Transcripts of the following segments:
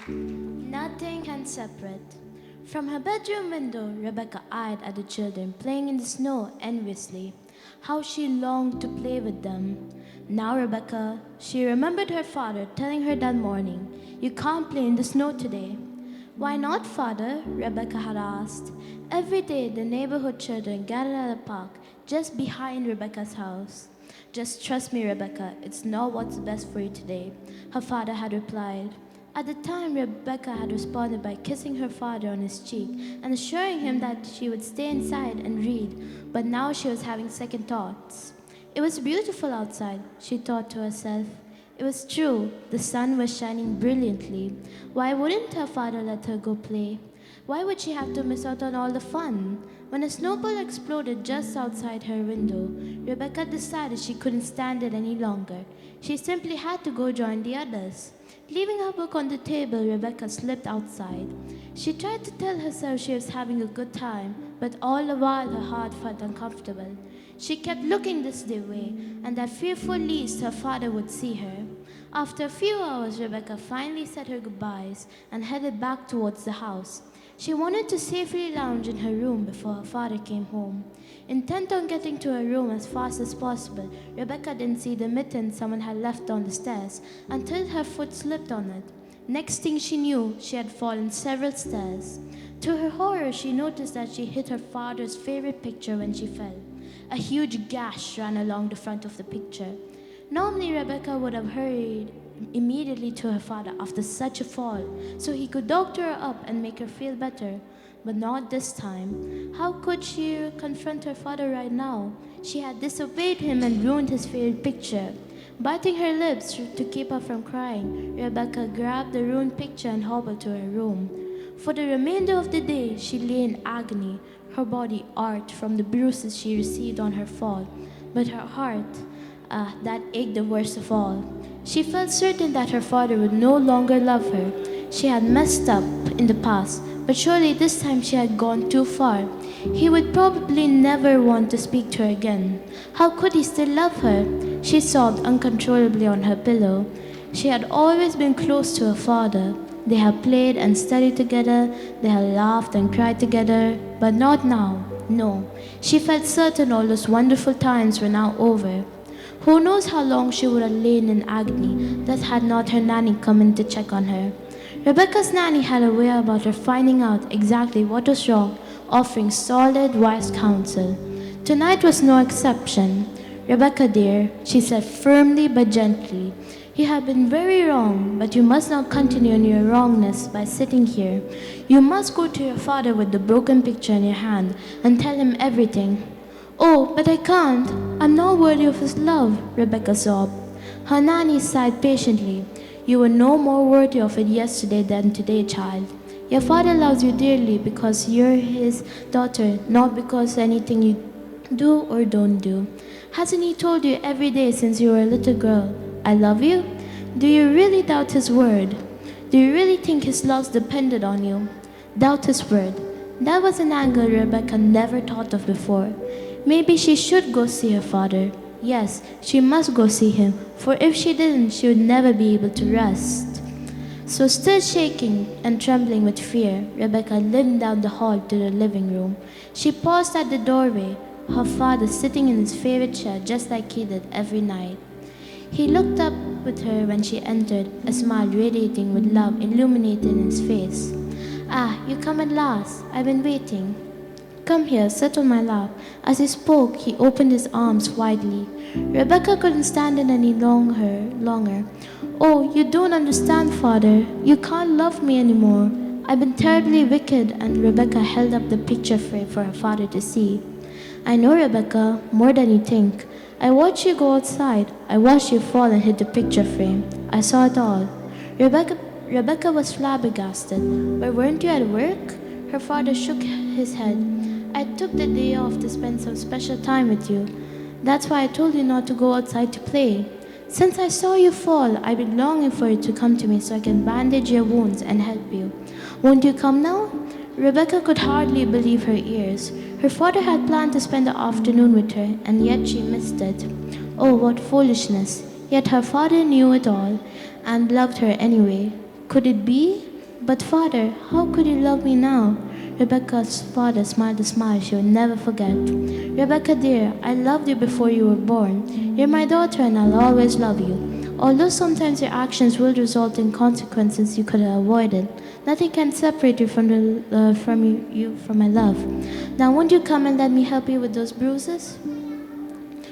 Nothing can separate. From her bedroom window, Rebecca eyed at the children playing in the snow enviously. How she longed to play with them. Now Rebecca, she remembered her father telling her that morning, "You can't play in the snow today." "Why not, father?" Rebecca had asked. Every day the neighborhood children gathered at the park just behind Rebecca's house. "Just trust me, Rebecca, it's not what's best for you today," her father had replied. At the time, Rebecca had responded by kissing her father on his cheek and assuring him that she would stay inside and read, but now she was having second thoughts. It was beautiful outside, she thought to herself. It was true, the sun was shining brilliantly. Why wouldn't her father let her go play? Why would she have to miss out on all the fun? When a snowball exploded just outside her window, Rebecca decided she couldn't stand it any longer. She simply had to go join the others. Leaving her book on the table, Rebecca slipped outside. She tried to tell herself she was having a good time, but all the while her heart felt uncomfortable. She kept looking this way, and that fearful lest her father would see her. After a few hours, Rebecca finally said her goodbyes and headed back towards the house. She wanted to safely lounge in her room before her father came home. Intent on getting to her room as fast as possible, Rebecca didn't see the mitten someone had left on the stairs until her foot slipped on it. Next thing she knew, she had fallen several stairs. To her horror, she noticed that she hit her father's favorite picture when she fell. A huge gash ran along the front of the picture. Normally, Rebecca would have hurried immediately to her father after such a fall, so he could doctor her up and make her feel better. But not this time. How could she confront her father right now? She had disobeyed him and ruined his favorite picture. Biting her lips to keep her from crying, Rebecca grabbed the ruined picture and hobbled to her room. For the remainder of the day, she lay in agony, her body ached from the bruises she received on her fall. But her heart, that ached the worst of all. She felt certain that her father would no longer love her. She had messed up in the past, but surely this time she had gone too far. He would probably never want to speak to her again. How could he still love her? She sobbed uncontrollably on her pillow. She had always been close to her father. They had played and studied together. They had laughed and cried together, but not now. No, she felt certain all those wonderful times were now over. Who knows how long she would have lain in agony that had not her nanny come in to check on her. Rebecca's nanny had a way about her finding out exactly what was wrong, offering solid, wise counsel. Tonight was no exception. "Rebecca, dear," she said firmly but gently, "you have been very wrong, but you must not continue in your wrongness by sitting here. You must go to your father with the broken picture in your hand and tell him everything." "Oh, but I can't. I'm not worthy of his love," Rebecca sobbed. Her nanny sighed patiently. "You were no more worthy of it yesterday than today, child. Your father loves you dearly because you're his daughter, not because anything you do or don't do. Hasn't he told you every day since you were a little girl, 'I love you'? Do you really doubt his word? Do you really think his love depended on you? Doubt his word." That was an angle Rebecca never thought of before. Maybe she should go see her father. Yes, she must go see him, for if she didn't, she would never be able to rest. So still shaking and trembling with fear, Rebecca limped down the hall to the living room. She paused at the doorway, her father sitting in his favorite chair just like he did every night. He looked up with her when she entered, a smile radiating with love illuminating his face. "Ah, you come at last. I've been waiting. Come here, sit on my lap." As he spoke, he opened his arms widely. Rebecca couldn't stand it any longer. "Oh, you don't understand, father. You can't love me anymore. I've been terribly wicked," and Rebecca held up the picture frame for her father to see. "I know, Rebecca, more than you think. I watched you go outside. I watched you fall and hit the picture frame. I saw it all." Rebecca was flabbergasted. "But weren't you at work?" Her father shook his head. "I took the day off to spend some special time with you. That's why I told you not to go outside to play. Since I saw you fall, I've been longing for you to come to me so I can bandage your wounds and help you. Won't you come now?" Rebecca could hardly believe her ears. Her father had planned to spend the afternoon with her, and yet she missed it. Oh, what foolishness! Yet her father knew it all and loved her anyway. Could it be? But Father, how could you love me now? Rebecca's father smiled a smile she would never forget. Rebecca dear, I loved you before you were born. You're my daughter and I'll always love you. Although sometimes your actions will result in consequences you could have avoided, nothing can separate you from my love. Now won't you come and let me help you with those bruises?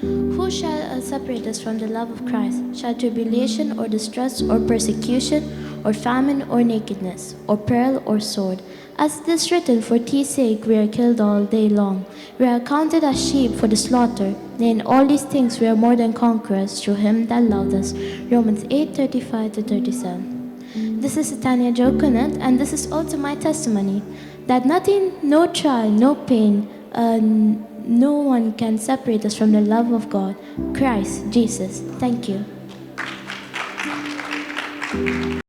Who shall separate us from the love of Christ? Shall tribulation or distress or persecution or famine or nakedness or peril or sword? As it is written, for T's sake we are killed all day long. We are counted as sheep for the slaughter. Nay, in all these things we are more than conquerors through him that loved us. Romans 8:35-37. This is Etania Jokunat, and this is also my testimony, that nothing, no trial, no pain, no one can separate us from the love of God, Christ Jesus. Thank you.